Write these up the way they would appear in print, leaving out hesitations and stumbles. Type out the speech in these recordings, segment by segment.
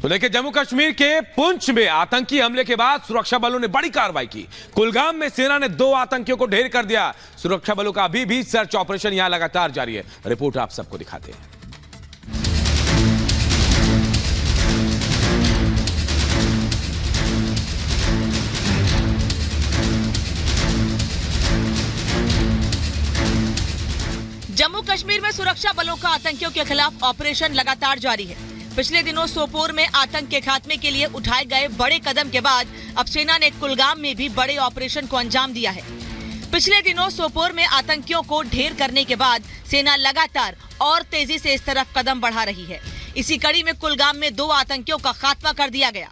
तो देखिए, जम्मू कश्मीर के पुंछ में आतंकी हमले के बाद सुरक्षा बलों ने बड़ी कार्रवाई की। कुलगाम में सेना ने 2 आतंकियों को ढेर कर दिया। सुरक्षा बलों का अभी भी सर्च ऑपरेशन यहां लगातार जारी है। रिपोर्ट आप सबको दिखाते हैं। जम्मू कश्मीर में सुरक्षा बलों का आतंकियों के खिलाफ ऑपरेशन लगातार जारी है। पिछले दिनों सोपोर में आतंक के खात्मे के लिए उठाए गए बड़े कदम के बाद अब सेना ने कुलगाम में भी बड़े ऑपरेशन को अंजाम दिया है। पिछले दिनों सोपोर में आतंकियों को ढेर करने के बाद सेना लगातार और तेजी से इस तरफ कदम बढ़ा रही है। इसी कड़ी में कुलगाम में 2 आतंकियों का खात्मा कर दिया गया।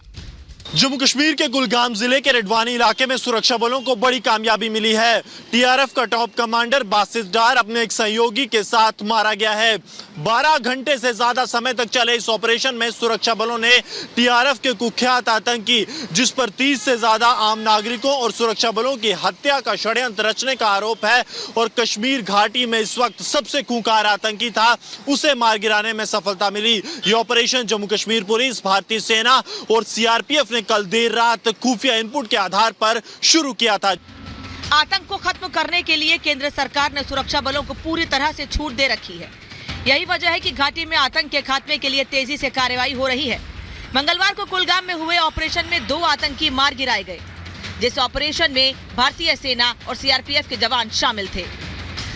जम्मू कश्मीर के कुलगाम जिले के रेडवानी इलाके में सुरक्षा बलों को बड़ी कामयाबी मिली है। टीआरएफ का टॉप कमांडर बासित डार अपने एक सहयोगी के साथ मारा गया है। 12 घंटे से ज्यादा समय तक चले इस ऑपरेशन में सुरक्षा बलों ने टीआरएफ के कुख्यात आतंकी, जिस पर 30 से ज्यादा आम नागरिकों और सुरक्षा बलों की हत्या का षड्यंत्र रचने का आरोप है और कश्मीर घाटी में इस वक्त सबसे खूंखार आतंकी था, उसे मार गिराने में सफलता मिली। ये ऑपरेशन जम्मू कश्मीर पुलिस, भारतीय सेना और सीआरपीएफ कल देर रात खुफिया इनपुट के आधार पर शुरू किया था। आतंक को खत्म करने के लिए केंद्र सरकार ने सुरक्षा बलों को पूरी तरह से छूट दे रखी है। यही वजह है कि घाटी में आतंक के खात्मे के लिए तेजी से कार्रवाई हो रही है। मंगलवार को कुलगाम में हुए ऑपरेशन में 2 आतंकी मार गिराए गए, जिस ऑपरेशन में भारतीय सेना और सीआरपीएफ के जवान शामिल थे।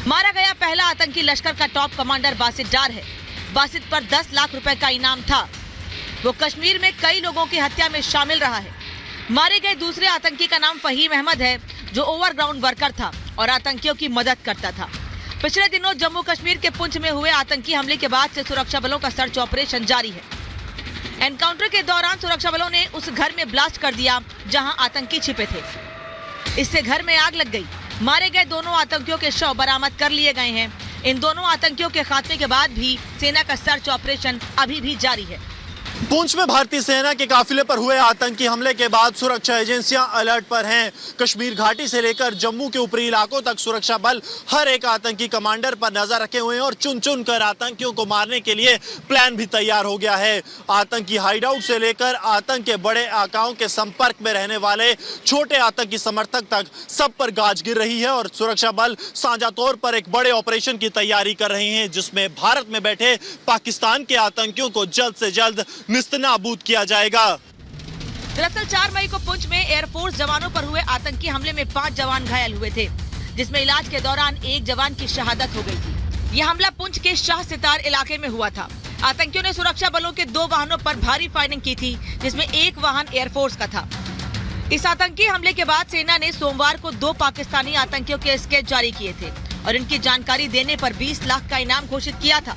मारा गया पहला आतंकी लश्कर का टॉप कमांडर बासित डार है। बासित पर 10 लाख रुपए का इनाम था। वो कश्मीर में कई लोगों की हत्या में शामिल रहा है। मारे गए दूसरे आतंकी का नाम फहीम अहमद है, जो ओवरग्राउंड वर्कर था और आतंकियों की मदद करता था। पिछले दिनों जम्मू कश्मीर के पुंछ में हुए आतंकी हमले के बाद से सुरक्षा बलों का सर्च ऑपरेशन जारी है। एनकाउंटर के दौरान सुरक्षा बलों ने उस घर में ब्लास्ट कर दिया जहां आतंकी छिपे थे। इससे घर में आग लग गई। मारे गए दोनों आतंकियों के शव बरामद कर लिए गए हैं। इन दोनों आतंकियों के खात्मे के बाद भी सेना का सर्च ऑपरेशन अभी भी जारी है। पुंछ में भारतीय सेना के काफिले पर हुए आतंकी हमले के बाद सुरक्षा एजेंसियां अलर्ट पर हैं। कश्मीर घाटी से लेकर जम्मू के ऊपरी इलाकों तक सुरक्षा बल हर एक आतंकी कमांडर पर नजर रखे हुए हैं और चुन चुन कर आतंकियों को मारने के लिए प्लान भी तैयार हो गया है। आतंकी हाइडआउट से लेकर आतंक के बड़े आकाओं के संपर्क में रहने वाले छोटे आतंकी समर्थक तक सब पर गाज गिर रही है और सुरक्षा बल साझा तौर पर एक बड़े ऑपरेशन की तैयारी कर रहे हैं, जिसमें भारत में बैठे पाकिस्तान के आतंकियों को जल्द से जल्द निस्तनाबूद किया जाएगा। दरअसल 4 मई को पुंछ में एयरफोर्स जवानों पर हुए आतंकी हमले में 5 जवान घायल हुए थे, जिसमें इलाज के दौरान 1 जवान की शहादत हो गई थी। यह हमला पुंछ के शाह सितार इलाके में हुआ था। आतंकियों ने सुरक्षा बलों के 2 वाहनों पर भारी फायरिंग की थी, जिसमें 1 वाहन एयरफोर्स का था। इस आतंकी हमले के बाद सेना ने सोमवार को 2 पाकिस्तानी आतंकियों के स्केच जारी किए थे और इनकी जानकारी देने पर 20 लाख का इनाम घोषित किया था।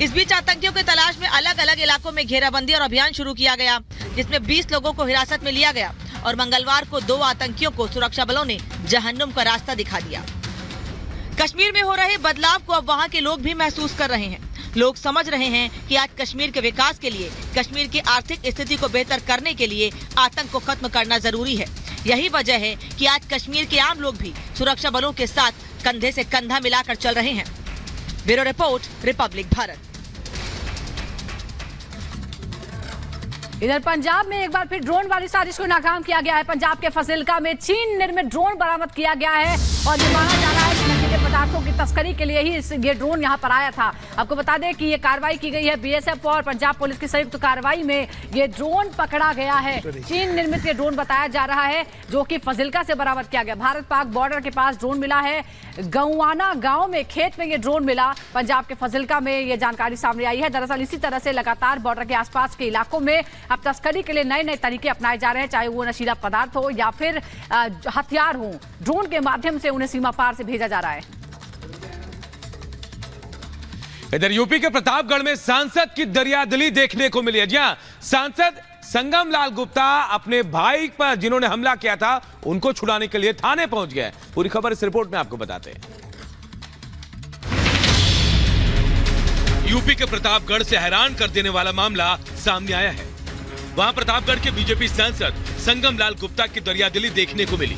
इस बीच आतंकियों की तलाश में अलग अलग इलाकों में घेराबंदी और अभियान शुरू किया गया, जिसमें 20 लोगों को हिरासत में लिया गया और मंगलवार को 2 आतंकियों को सुरक्षा बलों ने जहन्नुम का रास्ता दिखा दिया। कश्मीर में हो रहे बदलाव को अब वहां के लोग भी महसूस कर रहे हैं। लोग समझ रहे हैं कि आज कश्मीर के विकास के लिए, कश्मीर की आर्थिक स्थिति को बेहतर करने के लिए आतंक को खत्म करना जरूरी है। यही वजह है कि आज कश्मीर के आम लोग भी सुरक्षा बलों के साथ कंधे से कंधा मिलाकर चल रहे हैं। Bureau report, Republic Bharat. इधर पंजाब में एक बार फिर ड्रोन वाली साजिश को नाकाम किया गया है। पंजाब के फजिल्का में चीन निर्मित ड्रोन बरामद किया गया है और ये माना जा रहा है कि नशीले पदार्थों की तस्करी के लिए ही ये ड्रोन यहां पर आया था। आपको बता दें कि ये कार्रवाई की गई है बीएसएफ और पंजाब पुलिस की संयुक्त कार्रवाई में ये ड्रोन पकड़ा गया है। चीन निर्मित ये ड्रोन बताया जा रहा है, जो कि फजिल्का से बरामद किया गया। भारत पाक बॉर्डर के पास ड्रोन मिला है। गौवाना गांव में खेत में ये ड्रोन मिला। पंजाब के फजिल्का में ये जानकारी सामने आई है। दरअसल इसी तरह से लगातार बॉर्डर के आसपास के इलाकों में अब तस्करी के लिए नए नए तरीके अपनाए जा रहे हैं, चाहे वो नशीला पदार्थ हो या फिर हथियार हो। ड्रोन के माध्यम से उन्हें सीमा पार से भेजा जा रहा है। इधर यूपी के प्रतापगढ़ में सांसद की दरियादिली देखने को मिली है। जी हां, सांसद संगम लाल गुप्ता अपने भाई पर जिन्होंने हमला किया था उनको छुड़ाने के लिए थाने पहुंच गए। पूरी खबर इस रिपोर्ट में आपको बताते हैं। यूपी के प्रतापगढ़ से हैरान कर देने वाला मामला सामने आया है। वहां प्रतापगढ़ के बीजेपी सांसद संगम लाल गुप्ता की दरियादिली देखने को मिली।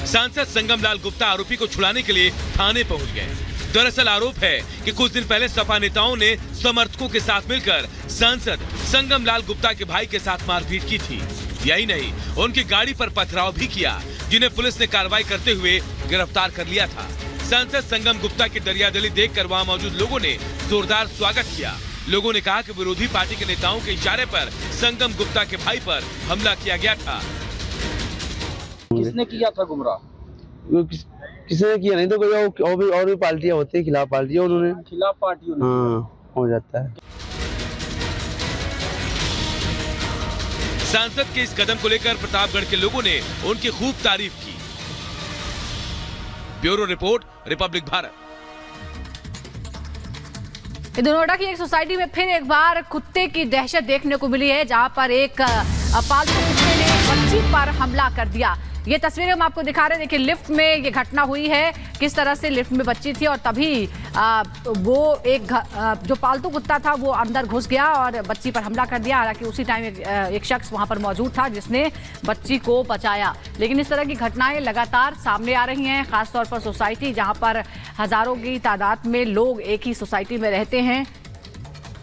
सांसद संगम लाल गुप्ता आरोपी को छुड़ाने के लिए थाने पहुंच गए। दरअसल आरोप है कि कुछ दिन पहले सपा नेताओं ने समर्थकों के साथ मिलकर सांसद संगम लाल गुप्ता के भाई के साथ मारपीट की थी। यही नहीं, उनकी गाड़ी पर पथराव भी किया, जिन्हें पुलिस ने कार्रवाई करते हुए गिरफ्तार कर लिया था। सांसद संगम गुप्ता की दरियादिली देखकर वहां मौजूद लोगों ने जोरदार स्वागत किया। लोगों ने कहा कि विरोधी पार्टी के नेताओं के इशारे पर संगम गुप्ता के भाई पर हमला किया गया था। किसने किया था गुमराह? किसी ने किया नहीं तो कोई और भी पार्टियां होती है, खिलाफ पार्टियां उन्होंने खिलाफ पार्टियों ने। हाँ, हो जाता है। सांसद के इस कदम को लेकर प्रतापगढ़ के लोगों ने उनकी खूब तारीफ की। Bureau report, Republic Bharat. Noida की एक सोसाइटी में फिर एक बार कुत्ते की दहशत देखने को मिली है, जहां पर एक पालतू कुत्ते ने बच्ची पर हमला कर दिया। ये तस्वीरें हम आपको दिखा रहे हैं। देखिए, लिफ्ट में ये घटना हुई है, किस तरह से लिफ्ट में बच्ची थी और तभी वो एक जो पालतू कुत्ता था वो अंदर घुस गया और बच्ची पर हमला कर दिया। हालांकि उसी टाइम एक शख्स वहां पर मौजूद था जिसने बच्ची को बचाया। लेकिन इस तरह की घटनाएं लगातार सामने आ रही हैं, खासतौर पर सोसाइटी जहां पर हजारों की तादाद में लोग एक ही सोसाइटी में रहते हैं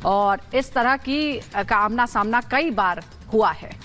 और इस तरह की का आमना सामना कई बार हुआ है।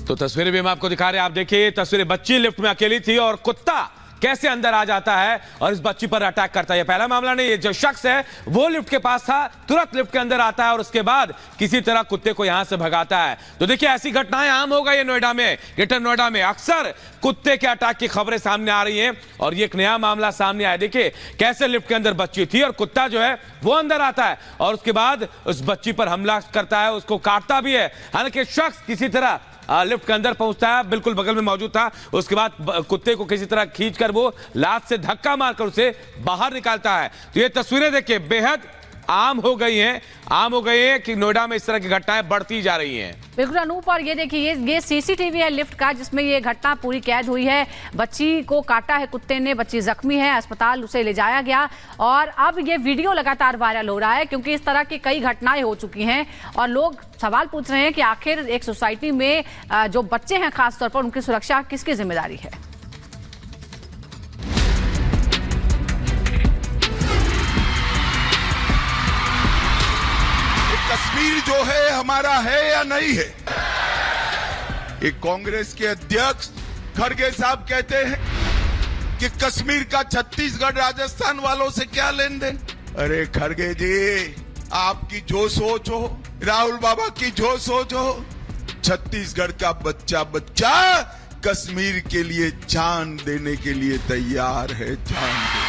तो तस्वीरें भी हम आपको दिखा रहे हैं। आप देखिए तस्वीरें, बच्ची लिफ्ट में अकेली थी और कुत्ता कैसे अंदर आ जाता है और इस बच्ची पर अटैक करता है। ये पहला मामला नहीं, ये जो शख्स है वो लिफ्ट के पास था, तुरंत लिफ्ट के अंदर आता है और उसके बाद किसी तरह कुत्ते को यहां से भगाता है। तो देखिए, ऐसी घटनाएं आम हो गई है नोएडा में, ग्रेटर नोएडा में अक्सर कुत्ते के अटैक की खबरें सामने आ रही हैं और ये एक नया मामला सामने आया। देखिए कैसे लिफ्ट के अंदर बच्ची थी और कुत्ता जो है वो अंदर आता है और उसके बाद उस बच्ची पर हमला करता है, उसको काटता भी है। हालांकि शख्स किसी तरह लिफ्ट के अंदर पहुंचता है, बिल्कुल बगल में मौजूद था। उसके बाद कुत्ते को किसी तरह खींचकर वो लात से धक्का मारकर उसे बाहर निकालता है। तो ये तस्वीरें देखिए बेहद आम हो गई हैं कि नोएडा में इस तरह की घटनाएं बढ़ती जा रही हैं। बिल्कुल अनूप, और ये देखिए ये सीसीटीवी है लिफ्ट का जिसमें ये घटना पूरी कैद हुई है। बच्ची को काटा है कुत्ते ने, बच्ची जख्मी है, अस्पताल उसे ले जाया गया और अब ये वीडियो लगातार वायरल हो रहा है क्योंकि इस तरह की कई घटनाएं हो चुकी हैं और लोग सवाल पूछ रहे हैं कि आखिर एक सोसाइटी में जो बच्चे हैं खासतौर पर उनकी सुरक्षा किसकी जिम्मेदारी है। कश्मीर जो है हमारा है या नहीं है? एक कांग्रेस के अध्यक्ष खड़गे साहब कहते हैं कि कश्मीर का छत्तीसगढ़ राजस्थान वालों से क्या लेन देन। अरे खड़गे जी, आपकी जो सोच हो, राहुल बाबा की जो सोच हो, छत्तीसगढ़ का बच्चा कश्मीर के लिए जान देने के लिए तैयार है, जान दे।